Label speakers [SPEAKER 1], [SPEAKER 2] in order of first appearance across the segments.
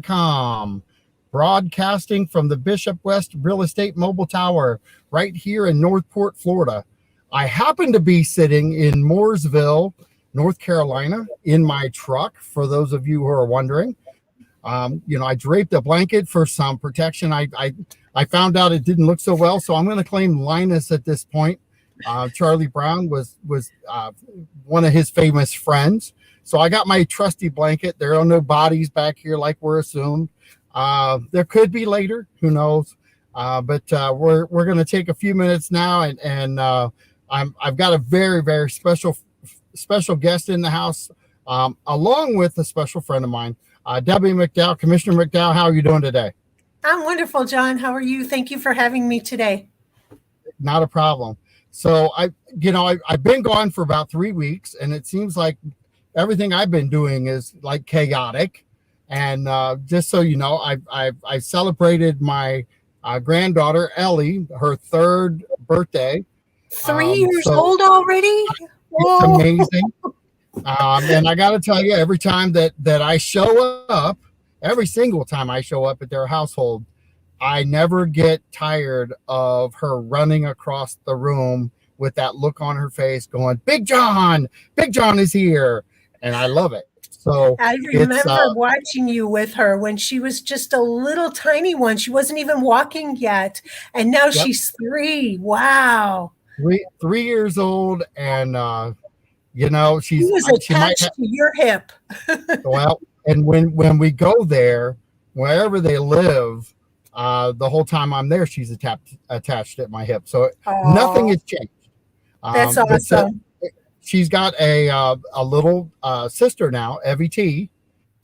[SPEAKER 1] com, broadcasting from the Bishop West Real Estate Mobile Tower right here in Northport, Florida. I happen to be sitting in Mooresville, North Carolina, in my truck, for those of you who are wondering. I draped a blanket for some protection. I found out it didn't look so well, so I'm going to claim Linus at this point. Charlie Brown was one of his famous friends. So I got my trusty blanket. There are no bodies back here like we're assumed. There could be later, who knows? But we're going to take a few minutes now, and I've got a very, very special guest in the house, along with a special friend of mine, Debbie McDowell. Commissioner McDowell, how are you doing today?
[SPEAKER 2] I'm wonderful, John. How are you? Thank you for having me today.
[SPEAKER 1] Not a problem. So I've been gone for about 3 weeks, and it seems like everything I've been doing is like chaotic. And just so you know, I celebrated my granddaughter Ellie, her 3rd birthday.
[SPEAKER 2] 3 years old already?
[SPEAKER 1] It's amazing. And I got to tell you, every time that I show up, every single time I show up at their household, I never get tired of her running across the room with that look on her face going, Big John is here. And I love it. So
[SPEAKER 2] I remember watching you with her when she was just a little tiny one. She wasn't even walking yet. And now she's 3. Wow.
[SPEAKER 1] 3 years old. And, she
[SPEAKER 2] was attached to your hip.
[SPEAKER 1] Well, and when we go there, wherever they live, the whole time I'm there, she's attached at my hip. So nothing has changed.
[SPEAKER 2] That's awesome.
[SPEAKER 1] She's got a little sister now, Evie T.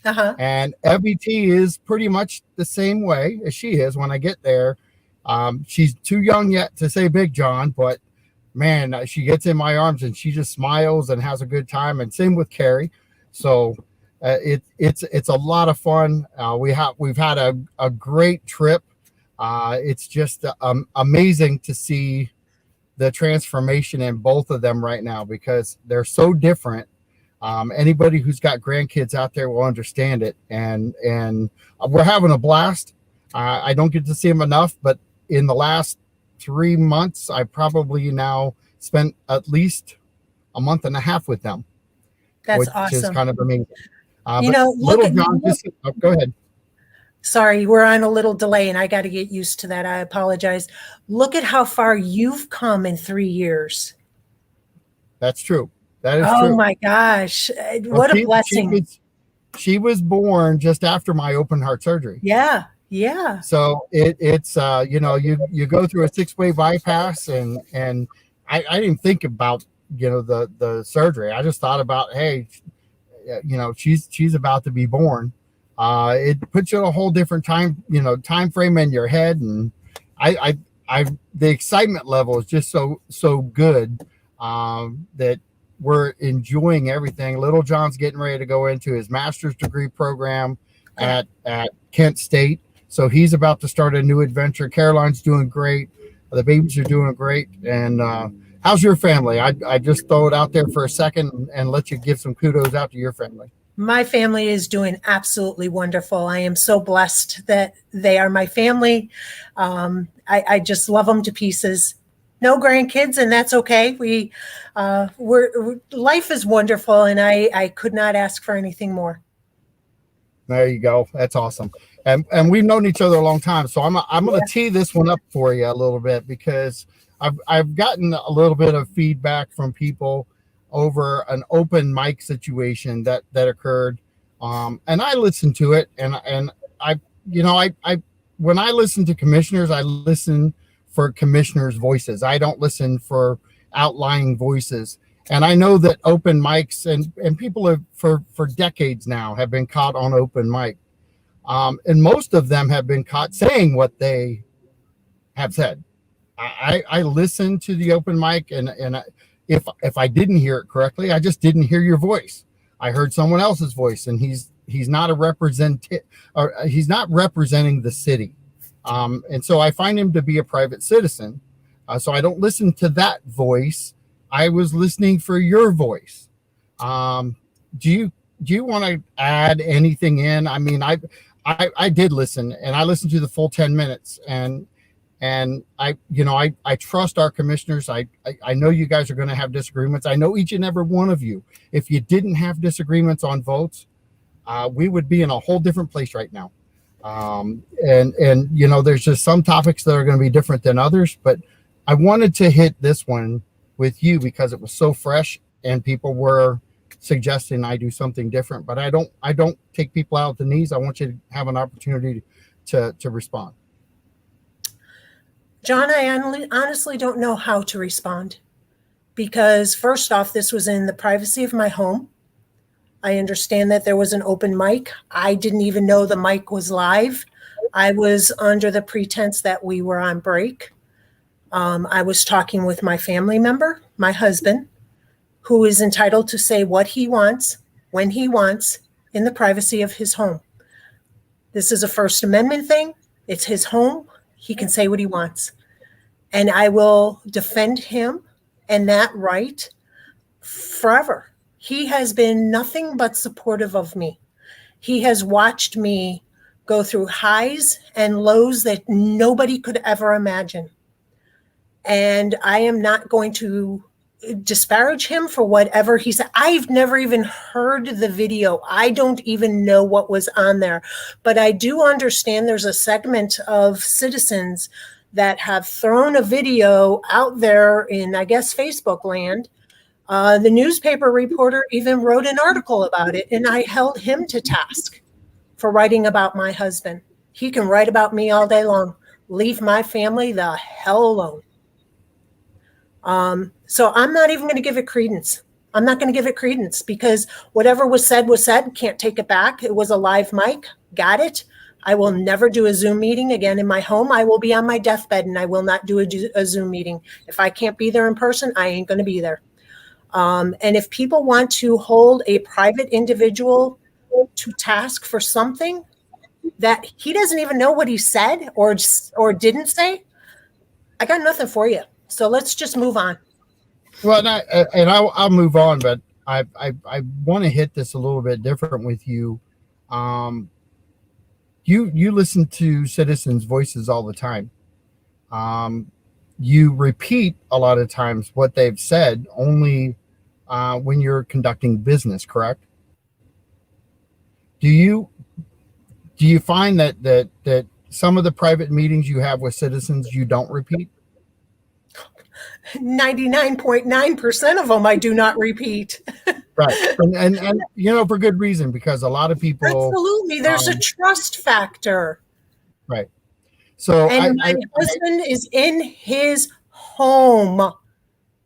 [SPEAKER 1] And Evie T is pretty much the same way as she is when I get there. She's too young yet to say Big John, but man, she gets in my arms and she just smiles and has a good time. And same with Carrie. So it's a lot of fun. We've had a great trip. It's just amazing to see the transformation in both of them right now, because they're so different. Anybody who's got grandkids out there will understand it. And we're having a blast. I don't get to see them enough, but in the last 3 months, I probably now spent at least a month and a half with them.
[SPEAKER 2] That's
[SPEAKER 1] which
[SPEAKER 2] awesome.
[SPEAKER 1] Is kind of amazing.
[SPEAKER 2] Little
[SPEAKER 1] John, go ahead.
[SPEAKER 2] Sorry, we're on a little delay and I got to get used to that. I apologize. Look at how far you've come in 3 years.
[SPEAKER 1] That's true. That is true.
[SPEAKER 2] Oh my gosh. What a blessing.
[SPEAKER 1] She was born just after my open heart surgery.
[SPEAKER 2] Yeah. Yeah.
[SPEAKER 1] So it's you go through a 6-way bypass, and I didn't think about, the surgery. I just thought about, hey, she's about to be born. It puts you in a whole different time frame in your head, and the excitement level is just so good that we're enjoying everything. Little John's getting ready to go into his master's degree program at Kent State, so he's about to start a new adventure. Caroline's doing great. The babies are doing great. And how's your family? I just throw it out there for a second and let you give some kudos out to your family.
[SPEAKER 2] My family is doing absolutely wonderful. I am so blessed that they are my family. I just love them to pieces. No grandkids, and that's okay. Life is wonderful, and I could not ask for anything more.
[SPEAKER 1] There you go. That's awesome. And we've known each other a long time, so I'm going to tee this one up for you a little bit, because I've gotten a little bit of feedback from people over an open mic situation that occurred, and I listened to it, and I when I listen to commissioners, I listen for commissioners' voices. I don't listen for outlying voices. And I know that open mics and people have for decades now have been caught on open mic, and most of them have been caught saying what they have said. I listen to the open mic, and if I didn't hear it correctly, I just didn't hear your voice. I heard someone else's voice, and he's not he's not representing the city, and so I find him to be a private citizen. So I don't listen to that voice. I was listening for your voice. Do you want to add anything in? I mean, I did listen, and I listened to the full 10 minutes, and I trust our commissioners. I know you guys are going to have disagreements. I know each and every one of you. If you didn't have disagreements on votes, we would be in a whole different place right now. And there's just some topics that are going to be different than others, but I wanted to hit this one with you because it was so fresh and people were suggesting I do something different, but I don't take people out at the knees. I want you to have an opportunity to respond.
[SPEAKER 2] John, I honestly don't know how to respond because first off, this was in the privacy of my home. I understand that there was an open mic. I didn't even know the mic was live. I was under the pretense that we were on break. I was talking with my family member, my husband, who is entitled to say what he wants, when he wants, in the privacy of his home. This is a First Amendment thing. It's his home. He can say what he wants. And I will defend him and that right forever. He has been nothing but supportive of me. He has watched me go through highs and lows that nobody could ever imagine. And I am not going to disparage him for whatever he said. I've never even heard the video. I don't even know what was on there. But I do understand there's a segment of citizens that have thrown a video out there in, I guess, Facebook land. The newspaper reporter even wrote an article about it, and I held him to task for writing about my husband. He can write about me all day long. Leave my family the hell alone. So I'm not even going to give it credence. I'm not going to give it credence because whatever was said, can't take it back. It was a live mic. Got it. I will never do a Zoom meeting again in my home. I will be on my deathbed and I will not do a Zoom meeting. If I can't be there in person, I ain't going to be there. And if people want to hold a private individual to task for something that he doesn't even know what he said or didn't say, I got nothing for you. So let's just move on.
[SPEAKER 1] Well, I'll move on, but I want to hit this a little bit different with you. You listen to citizens' voices all the time. You repeat a lot of times what they've said only when you're conducting business, correct? Do you find that some of the private meetings you have with citizens you don't repeat?
[SPEAKER 2] 99.9% of them I do not repeat.
[SPEAKER 1] Right. And for good reason, because a lot of people.
[SPEAKER 2] Absolutely. There's a trust factor.
[SPEAKER 1] Right. So
[SPEAKER 2] and my husband is in his home.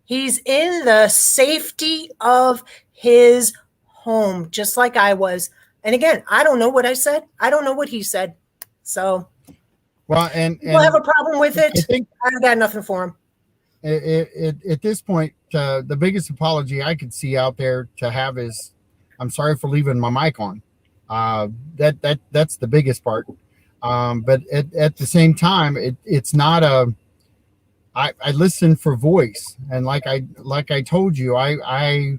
[SPEAKER 2] He's in the safety of his home, just like I was. And again, I don't know what I said. I don't know what he said. So
[SPEAKER 1] well, and
[SPEAKER 2] we'll have a problem with it. I've got nothing for him.
[SPEAKER 1] At this point, the biggest apology I could see out there to have is, I'm sorry for leaving my mic on. That's the biggest part. But at the same time, it's not I listen for voice, and like I told you, I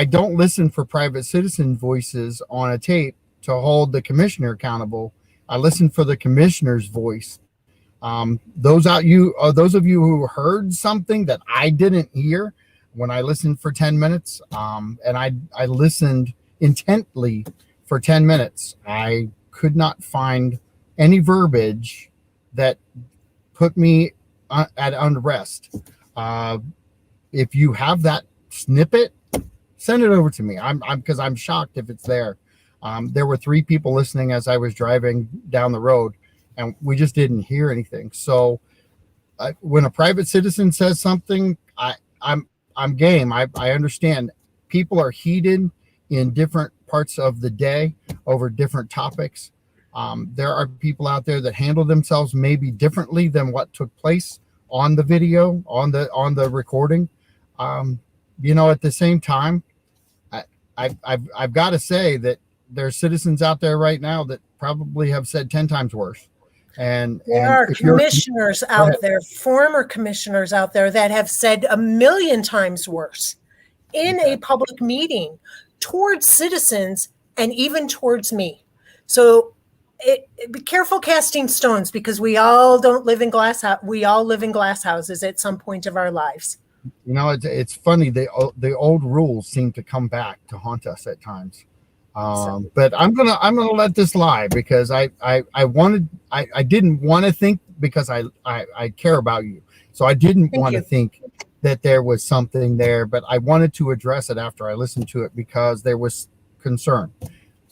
[SPEAKER 1] don't listen for private citizen voices on a tape to hold the commissioner accountable. I listen for the commissioner's voice. Those of you who heard something that I didn't hear when I listened for 10 minutes, and I listened intently for 10 minutes, I could not find any verbiage that put me at unrest. If you have that snippet, send it over to me. Because I'm shocked if it's there. There were 3 people listening as I was driving down the road, and we just didn't hear anything. So when a private citizen says something, I'm game. I understand people are heated in different parts of the day over different topics. There are people out there that handle themselves maybe differently than what took place on the video, on the recording. At the same time, I've got to say that there's citizens out there right now that probably have said 10 times worse. And
[SPEAKER 2] there are commissioners out there, former commissioners out there that have said a million times worse in a public meeting towards citizens and even towards me. So Be careful casting stones, because we all don't live in we all live in glass houses at some point of our lives.
[SPEAKER 1] It's funny. The old rules seem to come back to haunt us at times. But I'm gonna let this lie, because I didn't want to think, because I care about you, so I didn't want to think that there was something there, but I wanted to address it after I listened to it, because there was concern.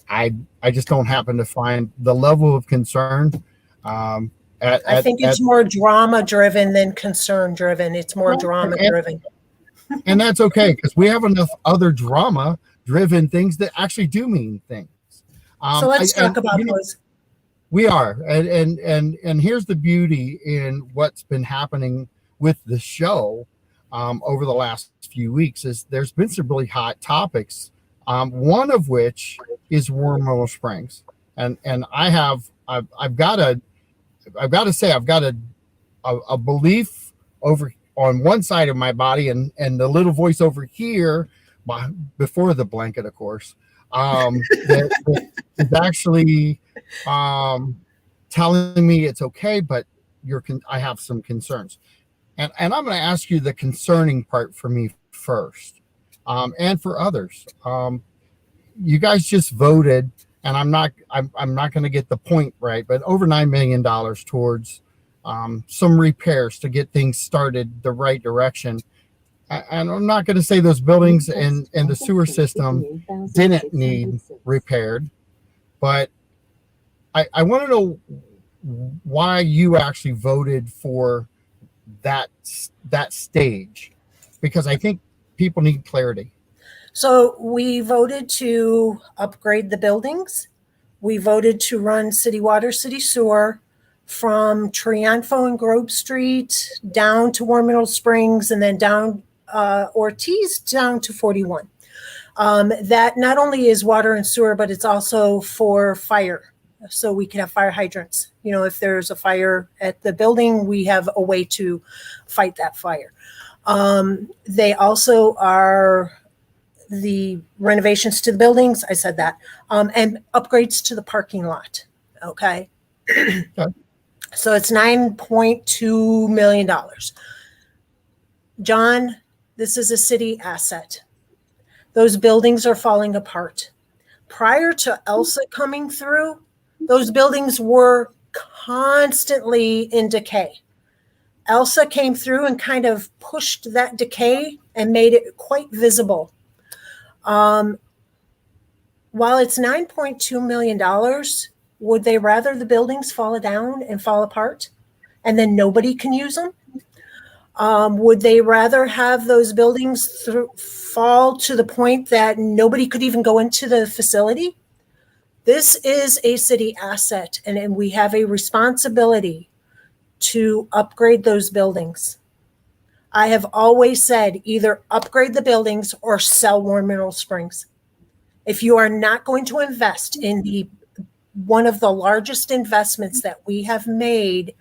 [SPEAKER 1] I just don't happen to find the level of concern.
[SPEAKER 2] I think it's more drama driven than concern driven. It's more drama driven.
[SPEAKER 1] And that's okay, because we have enough other drama driven things that actually do mean things.
[SPEAKER 2] So let's talk about those.
[SPEAKER 1] We are. And here's the beauty in what's been happening with the show over the last few weeks is there's been some really hot topics. One of which is Warm Mineral Springs. And I've got to say, I've got a belief over on one side of my body, and the little voice over here, before the blanket, of course, that is actually telling me it's okay, but I have some concerns. And I'm going to ask you the concerning part for me first, and for others. You guys just voted, and I'm not going to get the point right, but over $9 million towards some repairs to get things started the right direction. And I'm not going to say those buildings and the sewer system didn't need repaired, but I want to know why you actually voted for that stage, because I think people need clarity.
[SPEAKER 2] So we voted to upgrade the buildings. We voted to run city water, city sewer from Triunfo and Grove Street down to Warm Mineral Springs, and then down Ortiz down to 41. That not only is water and sewer, but it's also for fire. So we can have fire hydrants. If there's a fire at the building, we have a way to fight that fire. They also are the renovations to the buildings. I said that. And upgrades to the parking lot. Okay. So it's $9.2 million. John, this is a city asset. Those buildings are falling apart. Prior to Elsa coming through, those buildings were constantly in decay. Elsa came through and kind of pushed that decay and made it quite visible. While it's $9.2 million, would they rather the buildings fall down and fall apart and then nobody can use them? Would they rather have those buildings fall to the point that nobody could even go into the facility? This is a city asset, and we have a responsibility to upgrade those buildings. I have always said either upgrade the buildings or sell Warm Mineral Springs. If you are not going to invest in one of the largest investments that we have made,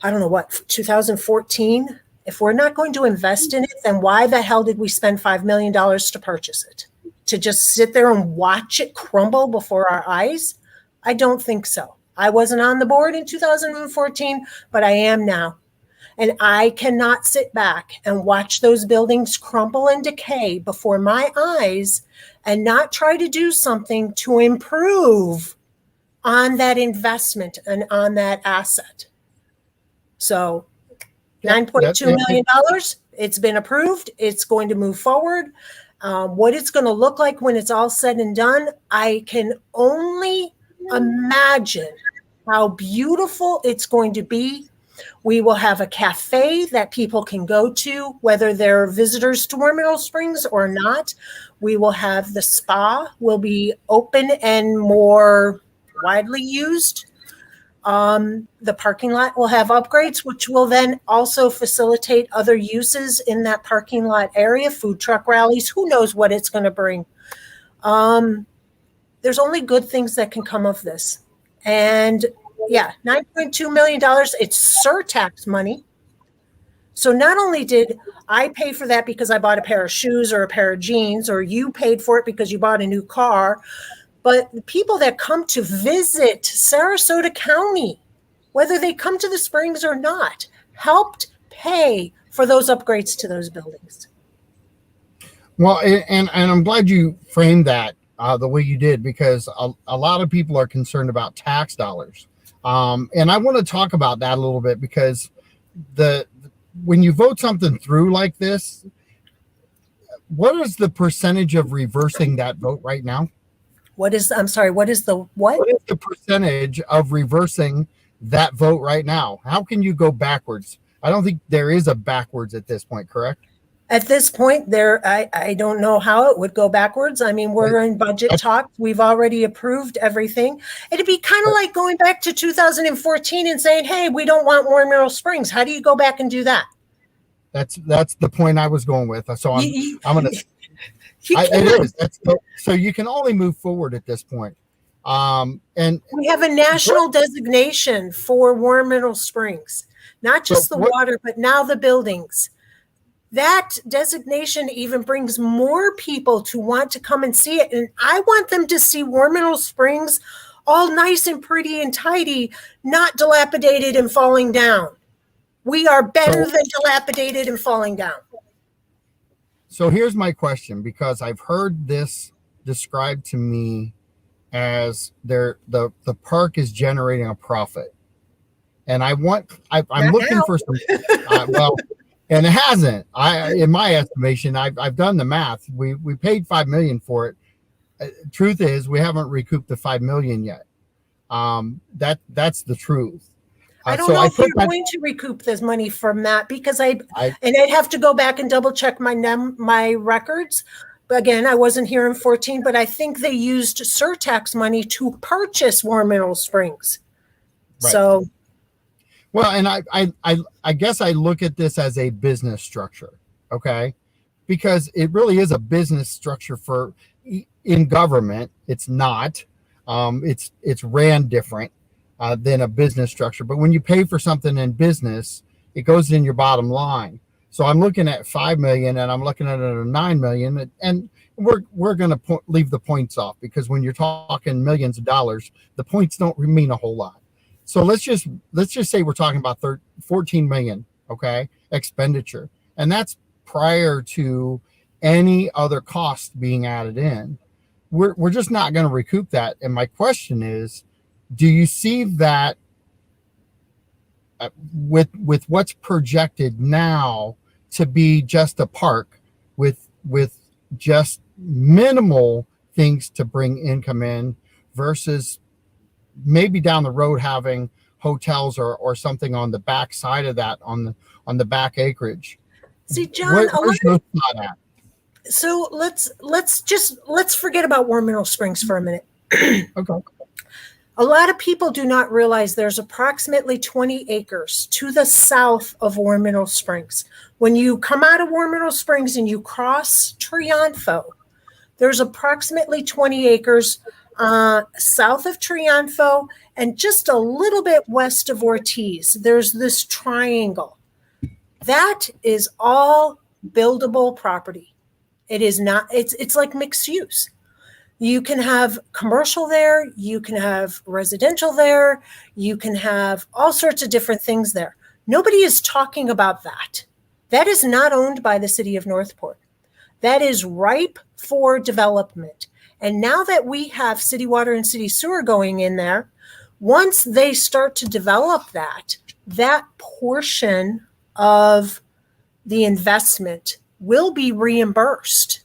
[SPEAKER 2] I don't know 2014, if we're not going to invest in it, then why the hell did we spend $5 million to purchase it? To just sit there and watch it crumble before our eyes? I don't think so. I wasn't on the board in 2014, but I am now. And I cannot sit back and watch those buildings crumble and decay before my eyes and not try to do something to improve on that investment and on that asset. So $9.2 million, it's been approved. It's going to move forward. What it's going to look like when it's all said and done, I can only imagine how beautiful it's going to be. We will have a cafe that people can go to, whether they're visitors to Warm Mineral Springs or not. We will have the spa will be open and more widely used. The parking lot will have upgrades, which will then also facilitate other uses in that parking lot area, food truck rallies. Who knows what it's going to bring? There's only good things that can come of this. And yeah, $9.2 million, it's surtax money. So not only did I pay for that because I bought a pair of shoes or a pair of jeans, or you paid for it because you bought a new car, but the people that come to visit Sarasota County, whether they come to the springs or not, helped pay for those upgrades to those buildings.
[SPEAKER 1] Well, and I'm glad you framed that the way you did, because a lot of people are concerned about tax dollars. And I want to talk about that a little bit, because when you vote something through like this, what is the percentage of reversing that vote right now?
[SPEAKER 2] What is the what?
[SPEAKER 1] What is the percentage of reversing that vote right now? How can you go backwards? I don't think there is a backwards at this point, correct?
[SPEAKER 2] At this point, I don't know how it would go backwards. I mean, we're in budget talks. We've already approved everything. It'd be kind of like going back to 2014 and saying, hey, we don't want Warren Mineral Springs. How do you go back and do that?
[SPEAKER 1] That's the point I was going with. So I'm going to. It is. So you can only move forward at this point. And
[SPEAKER 2] we have a national designation for Warren Mineral Springs, not just the water, but now the buildings. That designation even brings more people to want to come and see it. And I want them to see Warren Mineral Springs all nice and pretty and tidy, not dilapidated and falling down. We are better than dilapidated and falling down.
[SPEAKER 1] So here's my question, because I've heard this described to me as the park is generating a profit. And I'm looking for some, and it hasn't. In my estimation, I've done the math. We paid $5 million for it. Truth is, we haven't recouped the $5 million yet. That's the truth.
[SPEAKER 2] I don't know if you're going to recoup this money from that, because I'd have to go back and double check my records. But again, I wasn't here in 2014, but I think they used surtax money to purchase Warren Mineral Springs. Right. So.
[SPEAKER 1] Well, and I guess I look at this as a business structure, okay? Because it really is a business structure in government. It's not. It's ran different than a business structure. But when you pay for something in business, it goes in your bottom line. So I'm looking at $5 million, and I'm looking at it at $9 million, and we're going to leave the points off, because when you're talking millions of dollars, the points don't mean a whole lot. So let's just say we're talking about 14 million, okay, expenditure, and that's prior to any other costs being added in. We're just not going to recoup that. And my question is, do you see that with what's projected now to be just a park with just minimal things to bring income in, versus maybe down the road having hotels or something on the back side of that, on the back acreage?
[SPEAKER 2] See, John,
[SPEAKER 1] where's your thought at?
[SPEAKER 2] So let's forget about Warren Mineral Springs for a minute.
[SPEAKER 1] Okay.
[SPEAKER 2] A lot of people do not realize there's approximately 20 acres to the south of Warren Mineral Springs. When you come out of Warren Mineral Springs and you cross Triunfo, there's approximately 20 acres south of Triunfo and just a little bit west of Ortiz. There's this triangle. That is all buildable property. It is not, it's like mixed use. You can have commercial there, you can have residential there, you can have all sorts of different things there. Nobody is talking about that. That is not owned by the city of Northport. That is ripe for development. And now that we have city water and city sewer going in there, once they start to develop that portion of the investment will be reimbursed.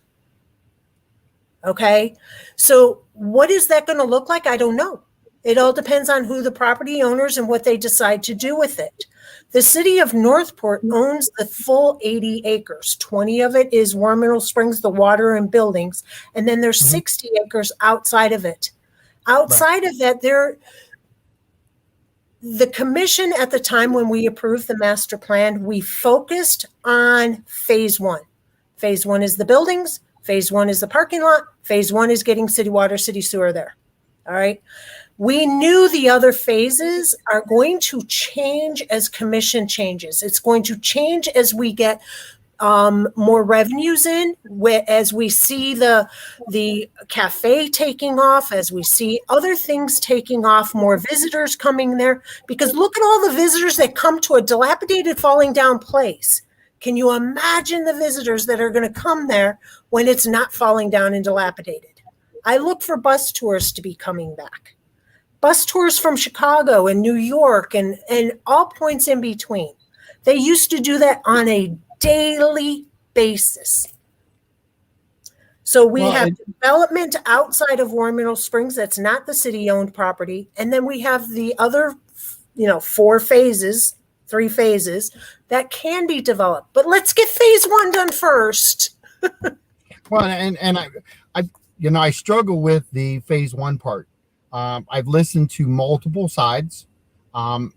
[SPEAKER 2] Okay, so what is that going to look like? I don't know. It all depends on who the property owners and what they decide to do with it. The city of Northport owns the full 80 acres. 20 of it is Warren Mineral Springs, the water and buildings. And then there's 60 acres outside of it. Outside of that, the commission at the time when we approved the master plan, we focused on phase one. Phase one is the buildings. Phase one is the parking lot. Phase one is getting city water, city sewer there. All right. We knew the other phases are going to change as commission changes. It's going to change as we get more revenues in, as we see the cafe taking off, as we see other things taking off, more visitors coming there. Because look at all the visitors that come to a dilapidated, falling down place. Can you imagine the visitors that are going to come there when it's not falling down and dilapidated? I look for bus tours to be coming back. Bus tours from Chicago and New York and all points in between. They used to do that on a daily basis. So we have development outside of Warren Mineral Springs that's not the city-owned property. And then we have the other, 3 phases that can be developed. But let's get phase 1 done first.
[SPEAKER 1] Well, and I struggle with the phase 1 part. I've listened to multiple sides. I'm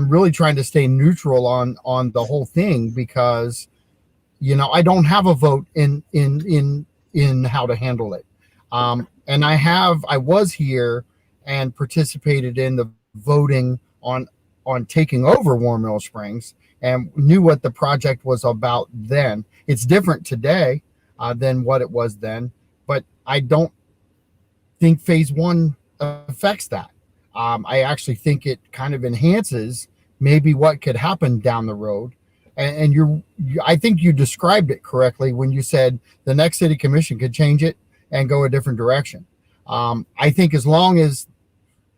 [SPEAKER 1] really trying to stay neutral on the whole thing because, I don't have a vote in how to handle it. And I was here and participated in the voting on taking over Warren Mineral Springs and knew what the project was about then. It's different today than what it was then, but I don't think phase 1 affects that. I actually think it kind of enhances maybe what could happen down the road. And I think you described it correctly when you said the next city commission could change it and go a different direction. I think as long as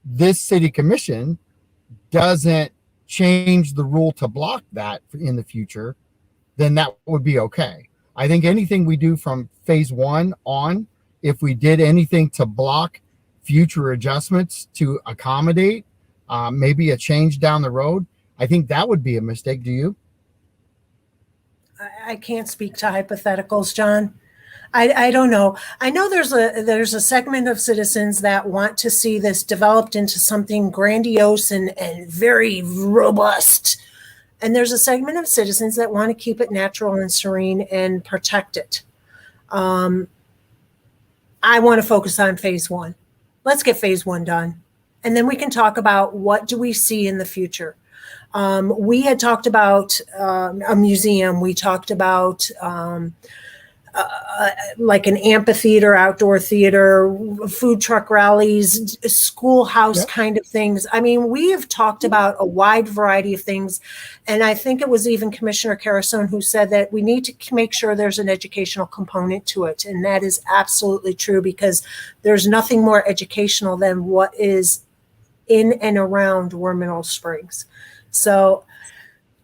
[SPEAKER 1] this city commission doesn't change the rule to block that in the future, then that would be okay. I think anything we do from phase 1 on, if we did anything to block future adjustments to accommodate maybe a change down the road, I think that would be a mistake. Do you?
[SPEAKER 2] I can't speak to hypotheticals, John. I don't know. I know there's a segment of citizens that want to see this developed into something grandiose and very robust. And there's a segment of citizens that want to keep it natural and serene and protect it. I want to focus on phase 1. Let's get phase 1 done. And then we can talk about what do we see in the future. We had talked about a museum. We talked about like an amphitheater, outdoor theater, food truck rallies, schoolhouse kind of things. I mean, we have talked about a wide variety of things. And I think it was even Commissioner Carasone who said that we need to make sure there's an educational component to it. And that is absolutely true because there's nothing more educational than what is in and around Warren Mineral Springs. So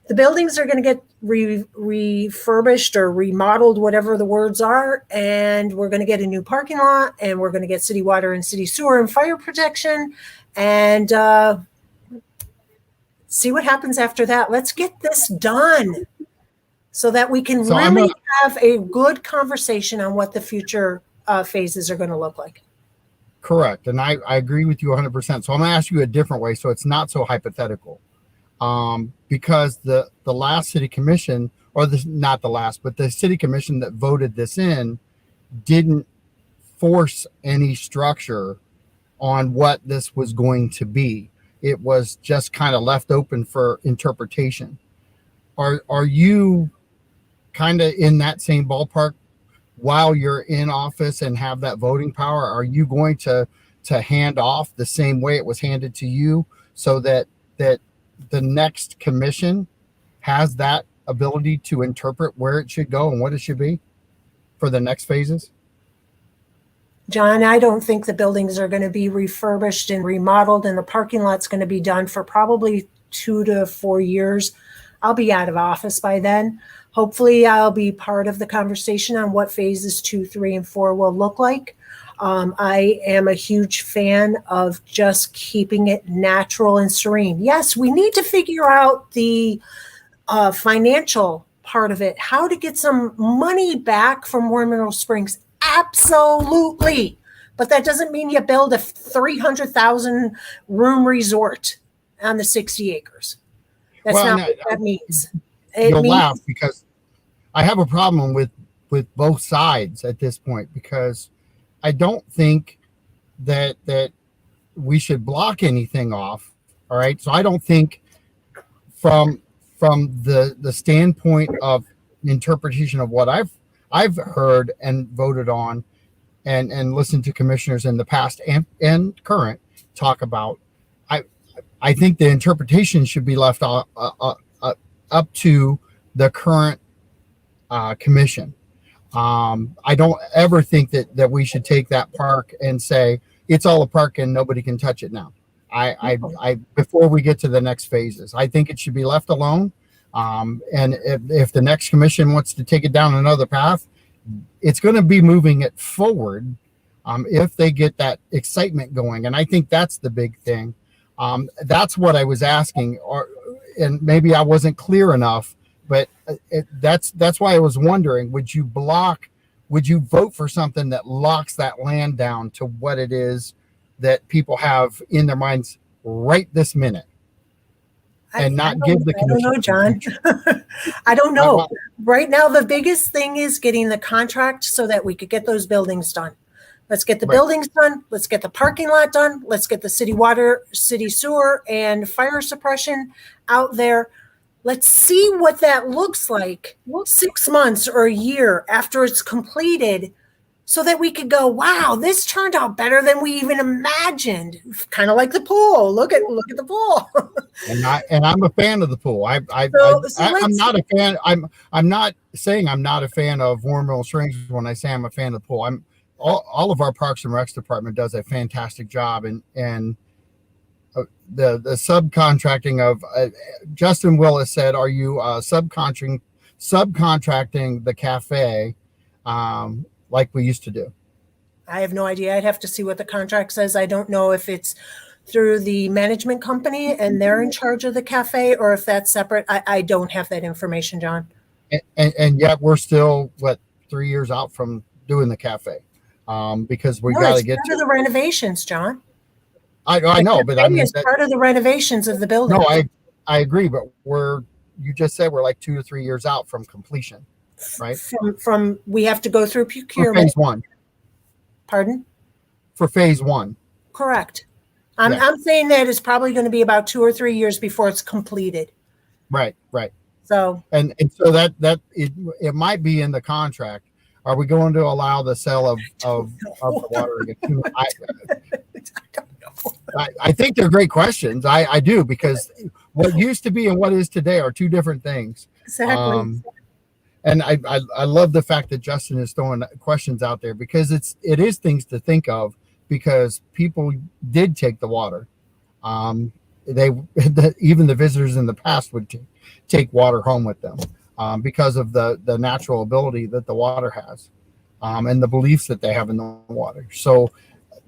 [SPEAKER 2] the buildings are going to get refurbished or remodeled, whatever the words are, and we're going to get a new parking lot, and we're going to get city water and city sewer and fire protection, and see what happens after that. Let's get this done so that we can really have a good conversation on what the future phases are going to look like.
[SPEAKER 1] Correct. And I agree with you 100%. So I'm going to ask you a different way so it's not so hypothetical. Because the last city commission, or not the last, but the city commission that voted this in didn't force any structure on what this was going to be. It was just kind of left open for interpretation. Are you kind of in that same ballpark while you're in office and have that voting power? Are you going to hand off the same way it was handed to you so that the next commission has that ability to interpret where it should go and what it should be for the next phases?
[SPEAKER 2] John, I don't think the buildings are going to be refurbished and remodeled, and the parking lot's going to be done for probably 2 to 4 years. I'll be out of office by then. Hopefully I'll be part of the conversation on what phases 2, 3, and 4 will look like. I am a huge fan of just keeping it natural and serene. Yes, we need to figure out the financial part of it, how to get some money back from Warren Mineral Springs. Absolutely. But that doesn't mean you build a 300,000 room resort on the 60 acres. That's not what that means.
[SPEAKER 1] You'll laugh because I have a problem with both sides at this point, because I don't think that we should block anything off. All right. So I don't think from the standpoint of interpretation of what I've heard and voted on, and listened to commissioners in the past and current talk about, I think the interpretation should be left up to the current commission. I don't ever think that we should take that park and say it's all a park and nobody can touch it now. I before we get to the next phases, I think it should be left alone. And if the next commission wants to take it down another path, it's going to be moving it forward. If they get that excitement going, and I think that's the big thing. That's what I was asking, and maybe I wasn't clear enough. But that's why I was wondering: would you vote for something that locks that land down to what it is that people have in their minds right this minute, and not give the commission?
[SPEAKER 2] I don't know, John. I don't know. Right now, the biggest thing is getting the contract so that we could get those buildings done. Let's get the buildings done. Let's get the parking lot done. Let's get the city water, city sewer, and fire suppression out there. Let's see what that looks like 6 months or a year after it's completed, so that we could go, wow, this turned out better than we even imagined. Kind of like the pool. Look at the pool.
[SPEAKER 1] and I'm a fan of the pool. I'm not a fan. I'm not saying I'm not a fan of Warm Mill Springs when I say I'm a fan of the pool. All of our Parks and Recs department does a fantastic job, and the subcontracting of Justin Willis said, are you subcontracting the cafe like we used to do?
[SPEAKER 2] I have no idea. I'd have to see what the contract says. I don't know if it's through the management company and they're in charge of the cafe, or if that's separate. I don't have that information, John.
[SPEAKER 1] And yet we're still 3 years out from doing the cafe, because we got to get
[SPEAKER 2] to the renovations, John.
[SPEAKER 1] I know, but I mean,
[SPEAKER 2] it's part of the renovations of the building.
[SPEAKER 1] No, I agree, but you just said we're like 2 to 3 years out from completion, right?
[SPEAKER 2] From we have to go through procurement.
[SPEAKER 1] For phase one.
[SPEAKER 2] Pardon?
[SPEAKER 1] For phase one.
[SPEAKER 2] Correct. I'm saying that it's probably going to be about 2 or 3 years before it's completed.
[SPEAKER 1] Right.
[SPEAKER 2] So
[SPEAKER 1] and so that it might be in the contract. Are we going to allow the sale of the water again? I think they're great questions. I do, because what used to be and what is today are two different things.
[SPEAKER 2] Exactly.
[SPEAKER 1] And I love the fact that Justin is throwing questions out there, because it is things to think of, because people did take the water. Even the visitors in the past would take water home with them, because of the natural ability that the water has, and the beliefs that they have in the water. So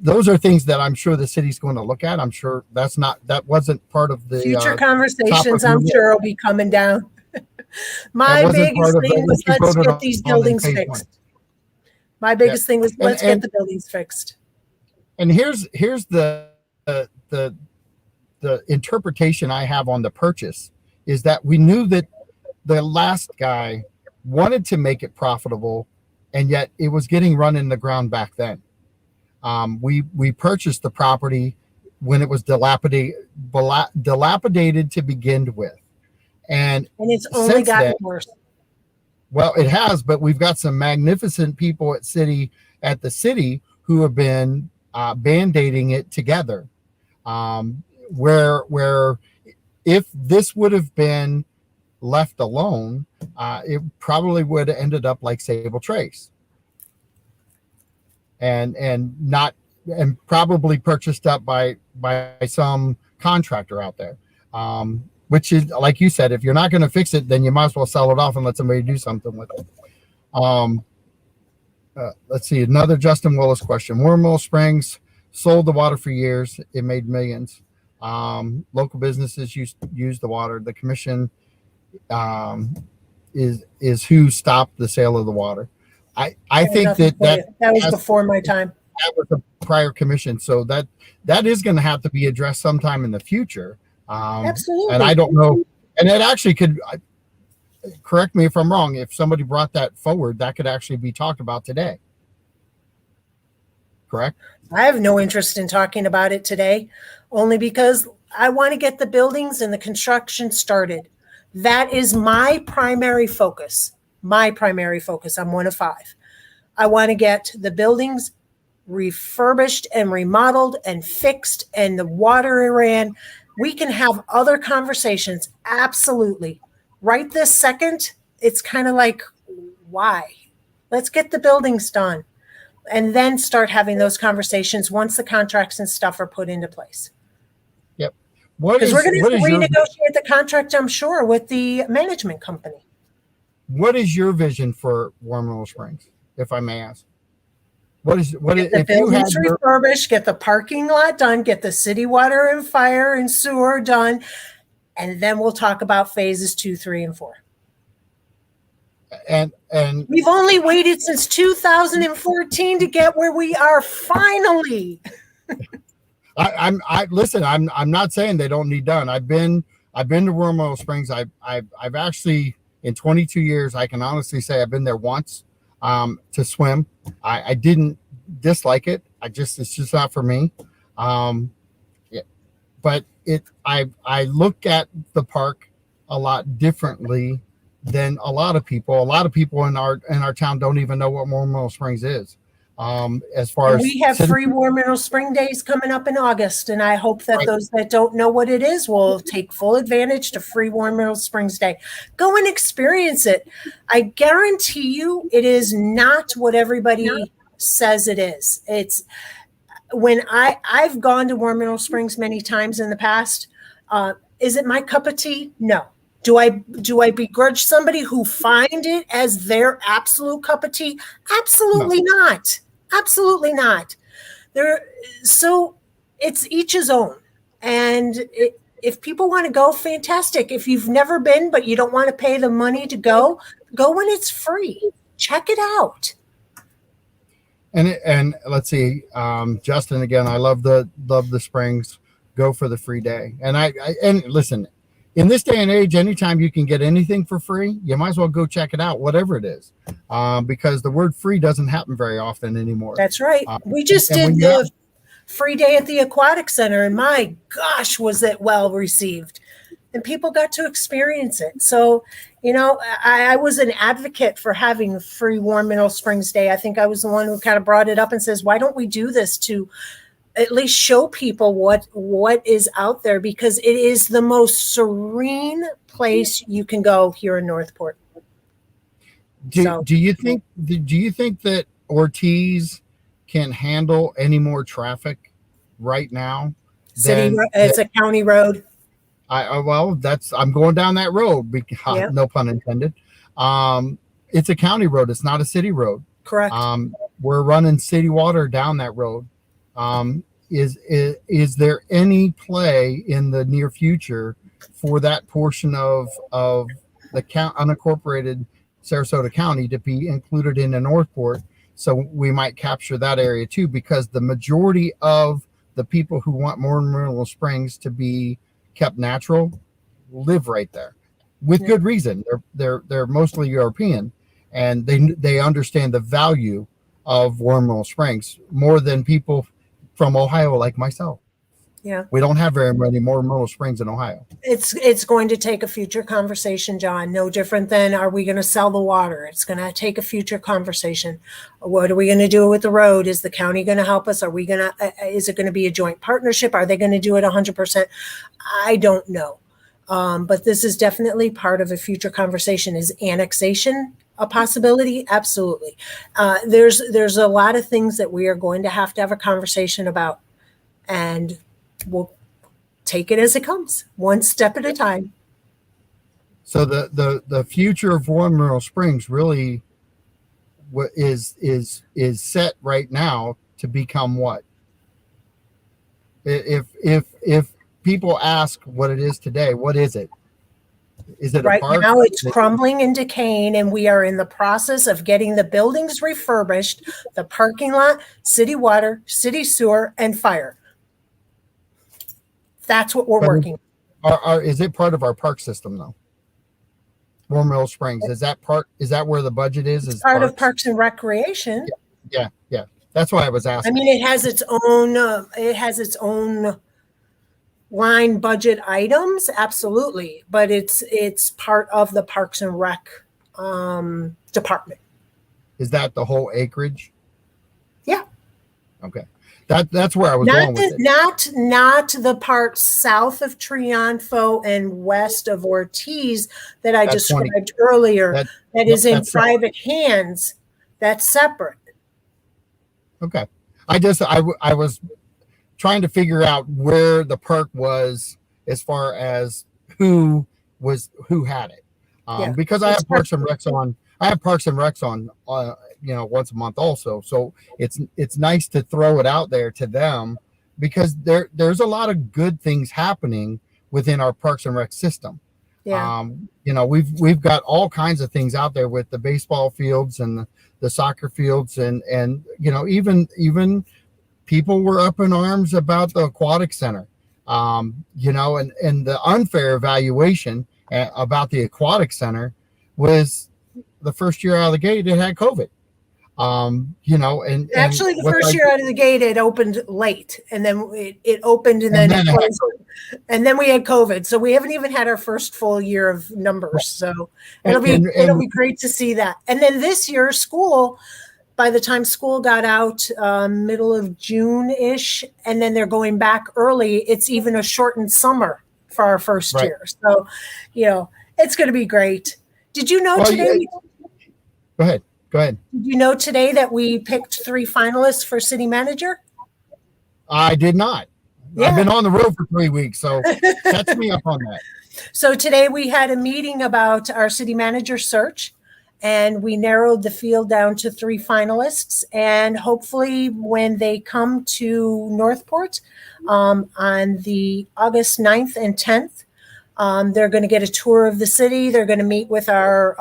[SPEAKER 1] those are things that I'm sure the city's going to look at. I'm sure that wasn't part of the
[SPEAKER 2] future conversations. I'm sure will be coming down. My biggest thing was let's get these buildings fixed. My biggest thing was let's get the buildings fixed.
[SPEAKER 1] And here's the interpretation I have on the purchase, is that we knew that the last guy wanted to make it profitable, and yet it was getting run in the ground back then. We purchased the property when it was dilapidated to begin with, and
[SPEAKER 2] it's only gotten worse.
[SPEAKER 1] Well, it has, but we've got some magnificent people at the city who have been band-aiding it together. Where if this would have been left alone, it probably would have ended up like Sable Trace. And probably purchased up by some contractor out there, which is, like you said, if you're not going to fix it, then you might as well sell it off and let somebody do something with it. Let's see, another Justin Willis question. Warm Mill Springs sold the water for years. It made millions. Local businesses use the water. The commission is who stopped the sale of the water. I think that
[SPEAKER 2] was before my time.
[SPEAKER 1] That was a prior commission, so that is going to have to be addressed sometime in the future.
[SPEAKER 2] Absolutely.
[SPEAKER 1] And I don't know, and it actually could. Correct me if I'm wrong. If somebody brought that forward, that could actually be talked about today. Correct?
[SPEAKER 2] I have no interest in talking about it today, only because I want to get the buildings and the construction started. That is my primary focus. my primary focus. I'm one of 5. I want to get the buildings refurbished and remodeled and fixed and the water ran. We can have other conversations. Absolutely. Right this second, it's kind of like, why? Let's get the buildings done and then start having those conversations once the contracts and stuff are put into place.
[SPEAKER 1] Yep.
[SPEAKER 2] Because we're going to renegotiate the contract, I'm sure, with the management company.
[SPEAKER 1] What is your vision for Warm Mineral Springs, if I may ask? What is
[SPEAKER 2] get the buildings refurbished, get the parking lot done, get the city water and fire and sewer done, and then we'll talk about phases 2, 3, and 4.
[SPEAKER 1] And
[SPEAKER 2] we've only waited since 2014 to get where we are finally.
[SPEAKER 1] I'm not saying they don't need done. I've been to Warm Mineral Springs. I've actually, in 22 years, I can honestly say I've been there once to swim. I didn't dislike it. It's just not for me. But I look at the park a lot differently than a lot of people. A lot of people in our town don't even know what Warm Mineral Springs is. As far as
[SPEAKER 2] we have free Warm Mineral Spring Days coming up in August, and I hope that those that don't know what it is will take full advantage to free Warm Mineral Springs Day. Go and experience it. I guarantee you, it is not what everybody says it is. It's when I've gone to Warm Mineral Springs many times in the past. Is it my cup of tea? No. Do I begrudge somebody who find it as their absolute cup of tea? Absolutely not. Absolutely not. So it's each his own. And if people want to go, fantastic. If you've never been, but you don't want to pay the money to go when it's free. Check it out.
[SPEAKER 1] And let's see, Justin, again, I love the springs. Go for the free day. And listen, in this day and age, anytime you can get anything for free, you might as well go check it out, whatever it is, because the word free doesn't happen very often anymore.
[SPEAKER 2] That's right. We just did the free day at the Aquatic Center, and my gosh, was it well received. And people got to experience it. So, I was an advocate for having free Warm Mineral Springs Day. I think I was the one who kind of brought it up and says, why don't we do this to at least show people what is out there, because it is the most serene place you can go here in Northport.
[SPEAKER 1] Do you think that Ortiz can handle any more traffic right now?
[SPEAKER 2] It's a county road.
[SPEAKER 1] I'm going down that road because no pun intended. It's a county road. It's not a city road.
[SPEAKER 2] Correct.
[SPEAKER 1] We're running city water down that road. Is there any play in the near future for that portion of the unincorporated Sarasota County to be included in the Northport? So we might capture that area too, because the majority of the people who want Warm Mineral Springs to be kept natural live right there, with good reason. They're mostly European, and they understand the value of Warm Mineral Springs more than people from Ohio like myself.
[SPEAKER 2] Yeah.
[SPEAKER 1] We don't have very many more Mineral Springs in Ohio.
[SPEAKER 2] It's going to take a future conversation, John. No different than, are we going to sell the water? It's going to take a future conversation. What are we going to do with the road? Is the county going to help us? Is it going to be a joint partnership? Are they going to do it 100%? I don't know. But this is definitely part of a future conversation. Is annexation a possibility? Absolutely. There's a lot of things that we are going to have a conversation about, and we'll take it as it comes, one step at a time.
[SPEAKER 1] So the future of Warm Mineral Springs really is set right now to become what? If people ask what it is today, what is it? Is it
[SPEAKER 2] right
[SPEAKER 1] a park?
[SPEAKER 2] Now it's crumbling and decaying, and we are in the process of getting the buildings refurbished, the parking lot, city water, city sewer, and fire. That's what we're working.
[SPEAKER 1] Is it part of our park system though? Warm Mineral Springs, is that where the budget is?
[SPEAKER 2] It's part of Parks and Recreation.
[SPEAKER 1] Yeah. That's why I was asking.
[SPEAKER 2] I mean, it has its own line budget items, absolutely, but it's part of the Parks and Rec department.
[SPEAKER 1] Is that the whole acreage?
[SPEAKER 2] Yeah.
[SPEAKER 1] Okay. That's where I was going with it.
[SPEAKER 2] Not the part south of Triunfo and west of Ortiz that I
[SPEAKER 1] That's
[SPEAKER 2] described earlier. That is in private hands. That's separate.
[SPEAKER 1] Okay. I was trying to figure out where the park was as far as who had it. Because I have Parks and Recs on. I have Parks and Recs on, once a month also. So it's nice to throw it out there to them, because there's a lot of good things happening within our Parks and Rec system.
[SPEAKER 2] Yeah.
[SPEAKER 1] We've got all kinds of things out there with the baseball fields and the soccer fields, and even people were up in arms about the aquatic center, and the unfair evaluation about the aquatic center was the first year out of the gate it had COVID.
[SPEAKER 2] Actually, the first year out of the gate, it opened late, and then it opened, and then it closed, and then we had COVID. So we haven't even had our first full year of numbers. So it'll be great to see that. And then this year, by the time school got out, middle of June-ish, and then they're going back early, it's even a shortened summer for our first year. So, it's going to be great. Did you know today?
[SPEAKER 1] Go ahead. Did
[SPEAKER 2] you know today that we picked 3 finalists for city manager?
[SPEAKER 1] I did not. Yeah. I've been on the road for 3 weeks, so catch me up on that.
[SPEAKER 2] So today we had a meeting about our city manager search, and we narrowed the field down to 3 finalists. And hopefully when they come to Northport on the August 9th and 10th, they're going to get a tour of the city. They're going to meet with our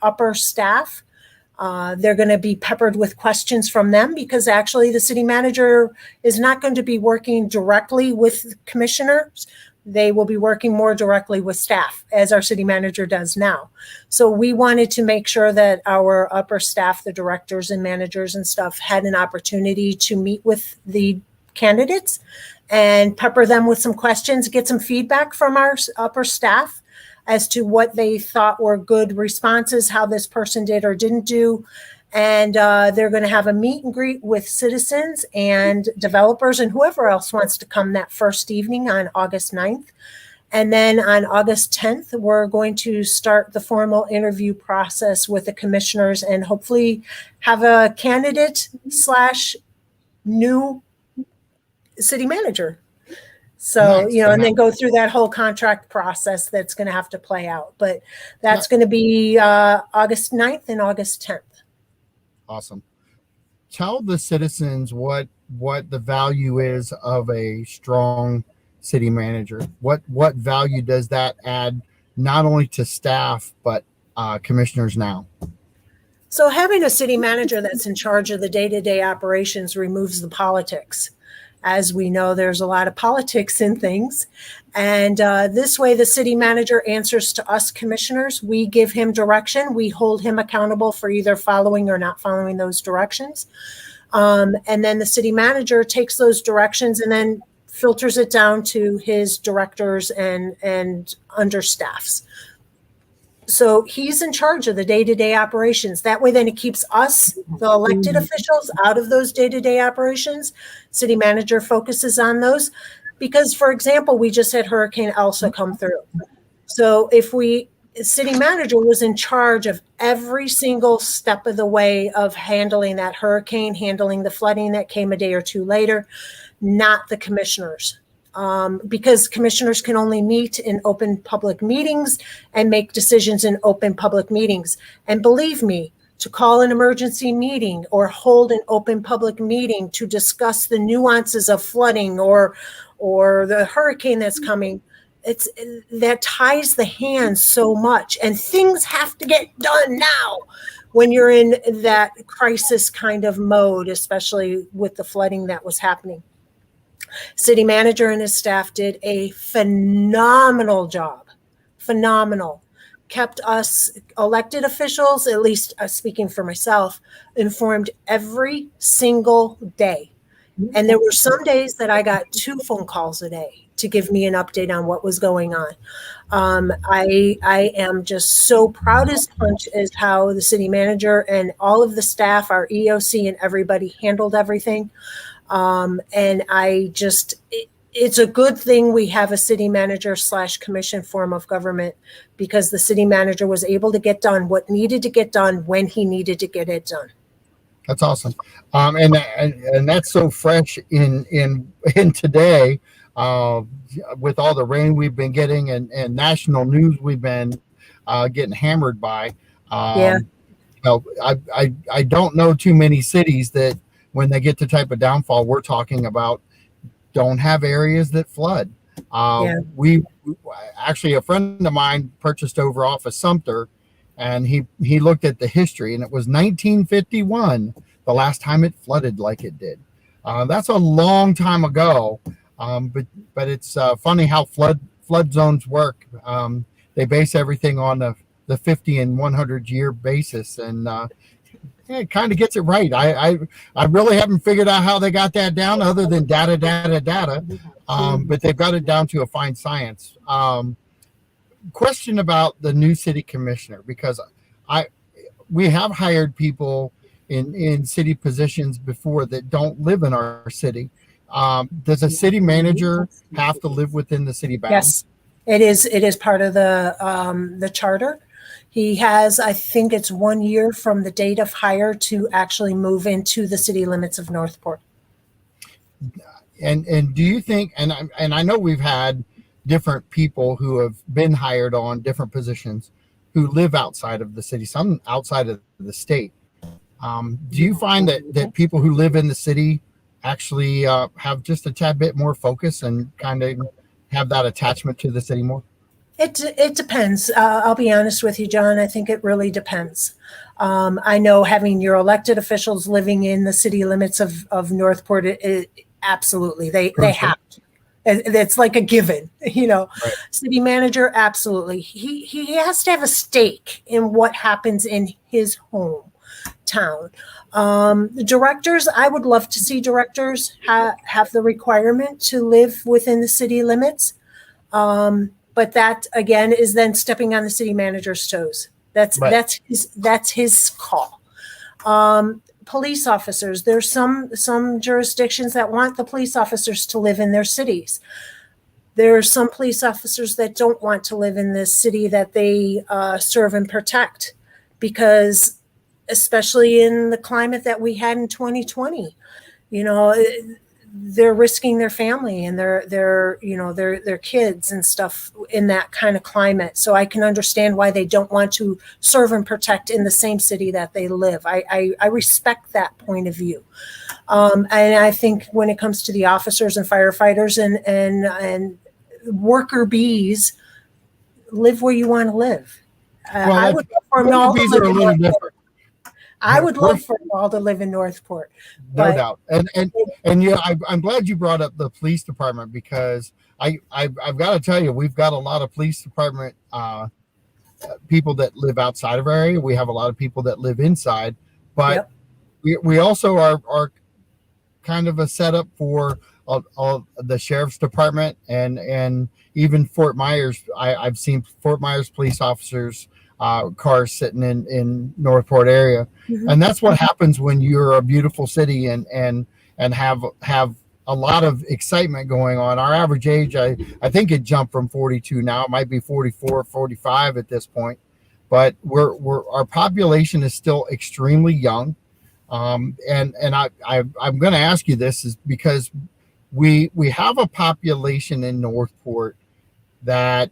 [SPEAKER 2] upper staff. They're going to be peppered with questions from them, because actually the city manager is not going to be working directly with commissioners. They will be working more directly with staff, as our city manager does now. So we wanted to make sure that our upper staff, the directors and managers and stuff, had an opportunity to meet with the candidates and pepper them with some questions, get some feedback from our upper staff as to what they thought were good responses, how this person did or didn't do. And they're going to have a meet and greet with citizens and developers and whoever else wants to come that first evening on August 9th. And then on August 10th, we're going to start the formal interview process with the commissioners and hopefully have a candidate / new city manager. So,
[SPEAKER 1] nice.
[SPEAKER 2] And then go through that whole contract process that's going to have to play out. But that's going to be August 9th and August 10th.
[SPEAKER 1] Awesome. Tell the citizens what the value is of a strong city manager. What value does that add, not only to staff, but commissioners now?
[SPEAKER 2] So having a city manager that's in charge of the day-to-day operations removes the politics. As we know, there's a lot of politics in things. And this way, the city manager answers to us commissioners. We give him direction. We hold him accountable for either following or not following those directions. And then the city manager takes those directions and then filters it down to his directors and understaffs. So he's in charge of the day-to-day operations. That way, then it keeps us, the elected officials, out of those day-to-day operations. City manager focuses on those because, for example, we just had Hurricane Elsa come through. So if city manager was in charge of every single step of the way of handling that hurricane, handling the flooding that came a day or two later, not the commissioners. Because commissioners can only meet in open public meetings and make decisions in open public meetings. And believe me, to call an emergency meeting or hold an open public meeting to discuss the nuances of flooding or the hurricane that's coming, that ties the hands so much. And things have to get done now when you're in that crisis kind of mode, especially with the flooding that was happening. City manager and his staff did a phenomenal job. Phenomenal. Kept us elected officials, at least speaking for myself, informed every single day. And there were some days that I got 2 phone calls a day to give me an update on what was going on. I am just so proud as punch as how the city manager and all of the staff, our EOC and everybody handled everything. And it's a good thing we have a city manager / commission form of government, because the city manager was able to get done what needed to get done when he needed to get it done.
[SPEAKER 1] That's awesome. And that's so fresh in today, with all the rain we've been getting and national news we've been getting hammered by.
[SPEAKER 2] Yeah.
[SPEAKER 1] I don't know too many cities that when they get the type of downfall we're talking about don't have areas that flood. We actually, a friend of mine purchased over off of Sumter, and he looked at the history, and it was 1951 the last time it flooded like it did. That's a long time ago, but it's funny how flood zones work. They base everything on the 50 and 100 year basis, and it kind of gets it right. I really haven't figured out how they got that down, other than data. But they've got it down to a fine science. Question about the new city commissioner, because we have hired people in city positions before that don't live in our city. Does a city manager have to live within the city bounds?
[SPEAKER 2] Yes, it is part of the charter. He has, I think it's 1 year from the date of hire to actually move into the city limits of Northport.
[SPEAKER 1] And do you think, and I know we've had different people who have been hired on different positions who live outside of the city, some outside of the state. Do you find that people who live in the city actually have just a tad bit more focus and kind of have that attachment to the city more?
[SPEAKER 2] It depends. I'll be honest with you, John. I think it really depends. I know having your elected officials living in the city limits of Northport, absolutely, they have to. It's like a given, Right. City manager, absolutely. He has to have a stake in what happens in his hometown. Directors, I would love to see directors have the requirement to live within the city limits. But that again is then stepping on the city manager's toes. That's his call. Police officers, there's some jurisdictions that want the police officers to live in their cities. There are some police officers that don't want to live in the city that they serve and protect, because especially in the climate that we had in 2020, they're risking their family and their kids and stuff in that kind of climate. So I can understand why they don't want to serve and protect in the same city that they live. I respect that point of view. And I think when it comes to the officers and firefighters and worker bees, live where you want to live. I would love for them all to live in Northport. I would love for them all to live in Northport.
[SPEAKER 1] No doubt. And yeah, I'm glad you brought up the police department, because I've got to tell you, we've got a lot of police department people that live outside of our area. We have a lot of people that live inside, but we also are kind of a setup for all the sheriff's department and even Fort Myers. I've seen Fort Myers police officers cars sitting in Northport area. Mm-hmm. And that's what happens when you're a beautiful city and have a lot of excitement going on. Our average age, I think it jumped from 42 now. It might be 44, 45 at this point, but our population is still extremely young. And I'm going to ask you this is because we have a population in Northport that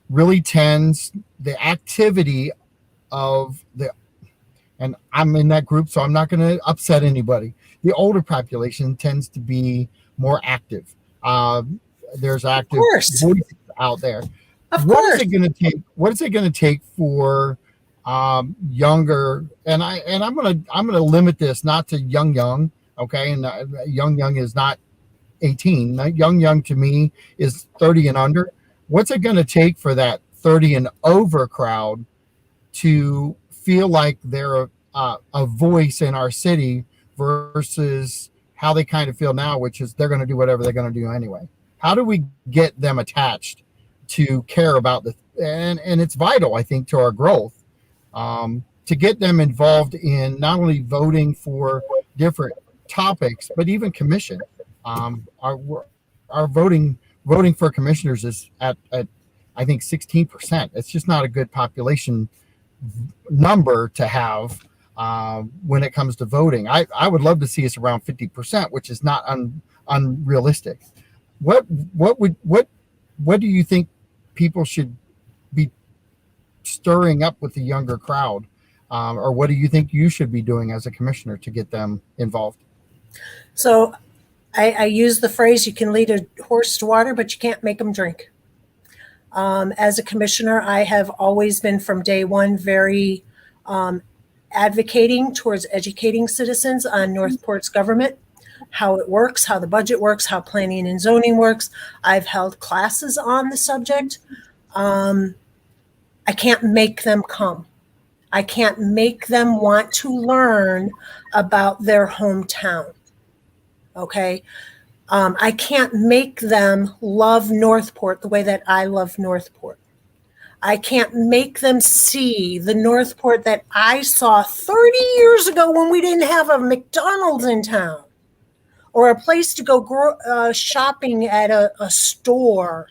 [SPEAKER 1] really tends the activity of and I'm in that group, so I'm not going to upset anybody. The older population tends to be more active. There's active voices out there. What is it going to take for younger? And I'm going to limit this not to young. Okay, and young is not 18. Young to me is 30 and under. What's it going to take for that 30 and over crowd to feel like they're a voice in our city versus how they kind of feel now, which is they're going to do whatever they're going to do anyway. How do we get them attached to care about and it's vital, I think, to our growth, to get them involved in not only voting for different topics, but even commission. Our voting for commissioners is at I think 16%. It's just not a good population number to have when it comes to voting. I would love to see us around 50%, which is not unrealistic. What do you think people should be stirring up with the younger crowd, or what do you think you should be doing as a commissioner to get them involved?
[SPEAKER 2] So I use the phrase, you can lead a horse to water, but you can't make them drink. As a commissioner, I have always been from day one very advocating towards educating citizens on Northport's government, how it works, how the budget works, how planning and zoning works. I've held classes on the subject. I can't make them come. I can't make them want to learn about their hometown. Okay. I can't make them love Northport the way that I love Northport. I can't make them see the Northport that I saw 30 years ago when we didn't have a McDonald's in town or a place to go shopping at a store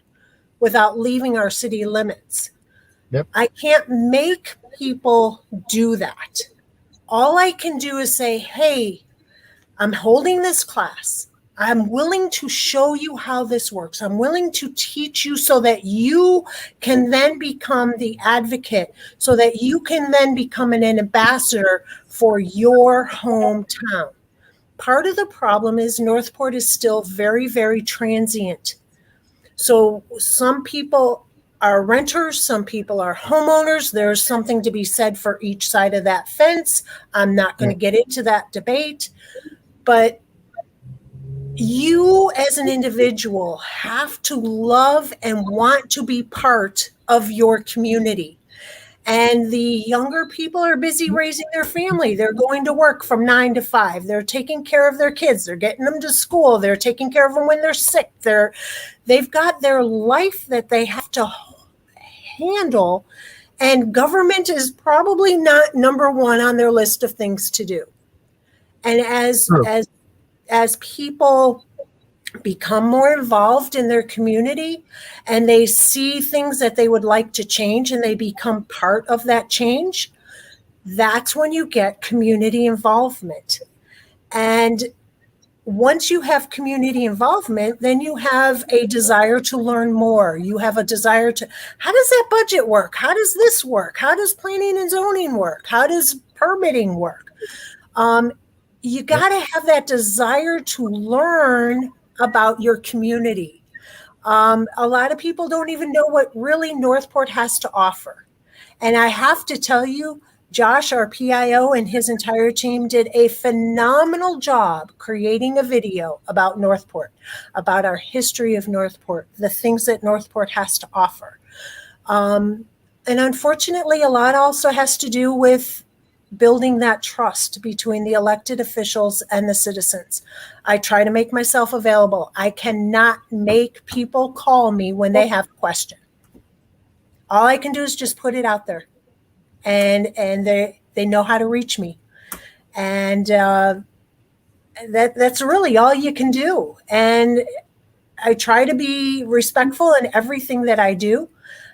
[SPEAKER 2] without leaving our city limits.
[SPEAKER 1] Yep.
[SPEAKER 2] I can't make people do that. All I can do is say, hey, I'm holding this class. I'm willing to show you how this works. I'm willing to teach you so that you can then become the advocate, so that you can then become an ambassador for your hometown. Part of the problem is Northport is still very, very transient. So some people are renters, some people are homeowners. There's something to be said for each side of that fence. I'm not going to get into that debate, but you as an individual have to love and want to be part of your community. And the younger people are busy raising their family. They're going to work from 9 to 5. They're taking care of their kids. They're getting them to school. They're taking care of them when they're sick. They've got their life that they have to handle. And government is probably not number one on their list of things to do. And as people become more involved in their community and they see things that they would like to change and they become part of that change, that's when you get community involvement. And once you have community involvement, then you have a desire to learn more. You have a desire to, how does that budget work? How does this work? How does planning and zoning work? How does permitting work? You got to have that desire to learn about your community. A lot of people don't even know what really Northport has to offer. And I have to tell you, Josh, our PIO, and his entire team did a phenomenal job creating a video about Northport, about our history of Northport, the things that Northport has to offer. And unfortunately, a lot also has to do with building that trust between the elected officials and the citizens. I try to make myself available. I cannot make people call me when they have a question. All I can do is just put it out there, and they know how to reach me. And that's really all you can do. And I try to be respectful in everything that I do.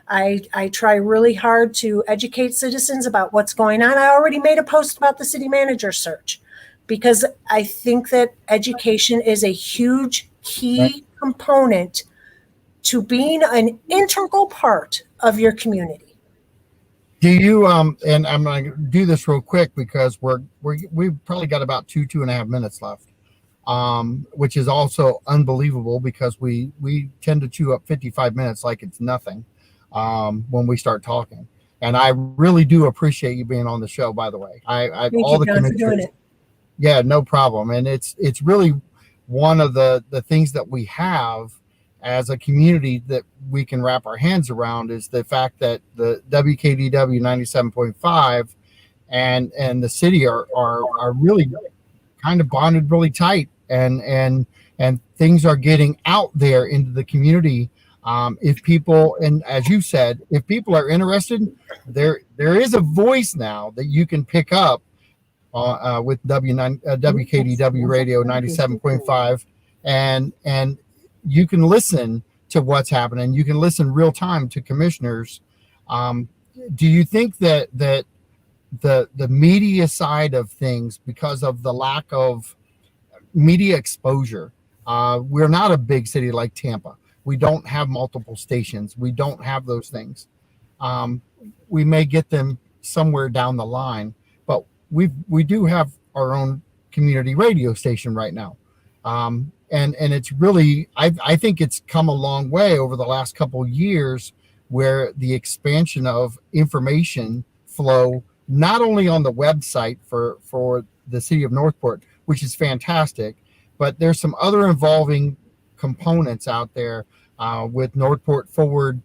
[SPEAKER 2] I try really hard to educate citizens about what's going on. I already made a post about the city manager search because I think that education is a huge key component to being an integral part of your community.
[SPEAKER 1] Do you, and I'm going to do this real quick because we've probably got about 2.5 minutes left, which is also unbelievable because we tend to chew up 55 minutes like it's nothing. When we start talking, and I really do appreciate you being on the show. By the way,
[SPEAKER 2] Thank you, John, for doing it.
[SPEAKER 1] Yeah, no problem. And it's really one of the things that we have as a community that we can wrap our hands around is the fact that the WKDW 97.5 and the city are really kind of bonded really tight and things are getting out there into the community. If people, and as you said, if people are interested, there is a voice now that you can pick up with WKDW Radio 97.5, and you can listen to what's happening. You can listen real time to commissioners. Do you think that the media side of things, because of the lack of media exposure, we're not a big city like Tampa. We don't have multiple stations. We don't have those things. We may get them somewhere down the line, but we do have our own community radio station right now. And it's really, I think it's come a long way over the last couple of years, where the expansion of information flow, not only on the website for the city of Northport, which is fantastic, but there's some other involving components out there with Northport Forward,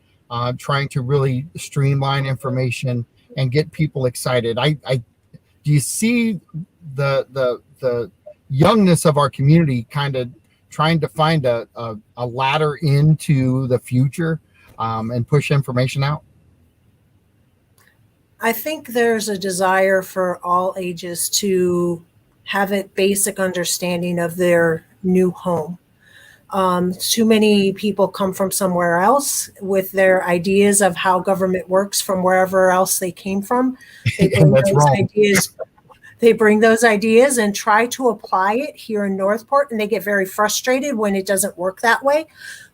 [SPEAKER 1] trying to really streamline information and get people excited. Do you see the youngness of our community kind of trying to find a ladder into the future and push information out?
[SPEAKER 2] I think there's a desire for all ages to have a basic understanding of their new home. Too many people come from somewhere else with their ideas of how government works from wherever else they came from. They bring
[SPEAKER 1] That's
[SPEAKER 2] those
[SPEAKER 1] wrong.
[SPEAKER 2] ideas. They bring those ideas and try to apply it here in Northport, and they get very frustrated when it doesn't work that way.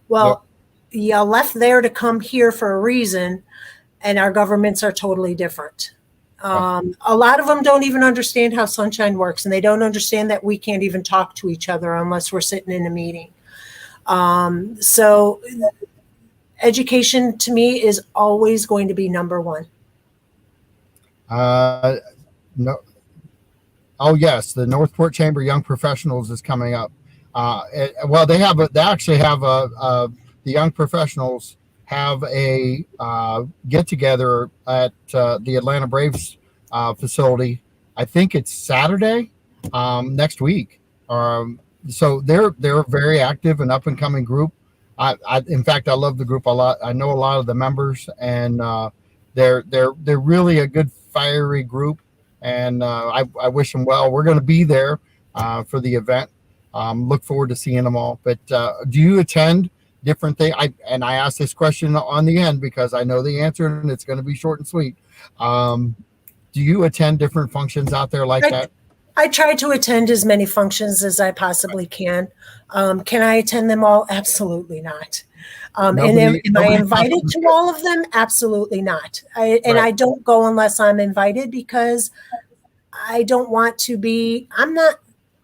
[SPEAKER 2] Well, you left there to come here for a reason, and our governments are totally different. A lot of them don't even understand how sunshine works, and they don't understand that we can't even talk to each other unless we're sitting in a meeting. So education to me is always going to be number one.
[SPEAKER 1] No. Oh yes, the Northport Chamber Young Professionals is coming up. Well, they actually have the Young Professionals have a get together at the Atlanta Braves facility. I think it's Saturday next week. So they're a very active and up and coming group. In fact, I love the group a lot. I know a lot of the members, and they're really a good fiery group. And I wish them well. We're going to be there for the event. Look forward to seeing them all. But do you attend different things? I asked this question on the end because I know the answer, and it's going to be short and sweet. Do you attend different functions out there like that?
[SPEAKER 2] I try to attend as many functions as I possibly can. Can I attend them all? Absolutely not. And am I invited to all of them? Absolutely not. I don't go unless I'm invited, because I don't want to be,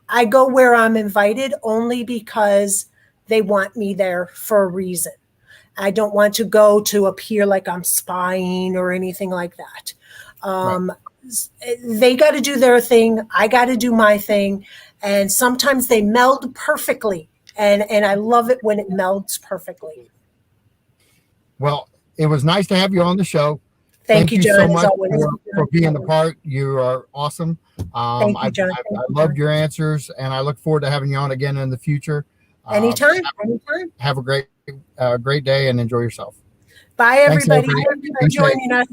[SPEAKER 2] I go where I'm invited only because they want me there for a reason. I don't want to go to appear like I'm spying or anything like that. They got to do their thing. I got to do my thing. And sometimes they meld perfectly. And I love it when it melds perfectly.
[SPEAKER 1] Well, it was nice to have you on the show.
[SPEAKER 2] Thank you, John,
[SPEAKER 1] so much for being a part. You are awesome.
[SPEAKER 2] Thank you, John.
[SPEAKER 1] I loved your answers, and I look forward to having you on again in the future.
[SPEAKER 2] Anytime.
[SPEAKER 1] Have a great day and enjoy yourself.
[SPEAKER 2] Bye, everybody.
[SPEAKER 1] Thanks,
[SPEAKER 2] Thank you for joining us.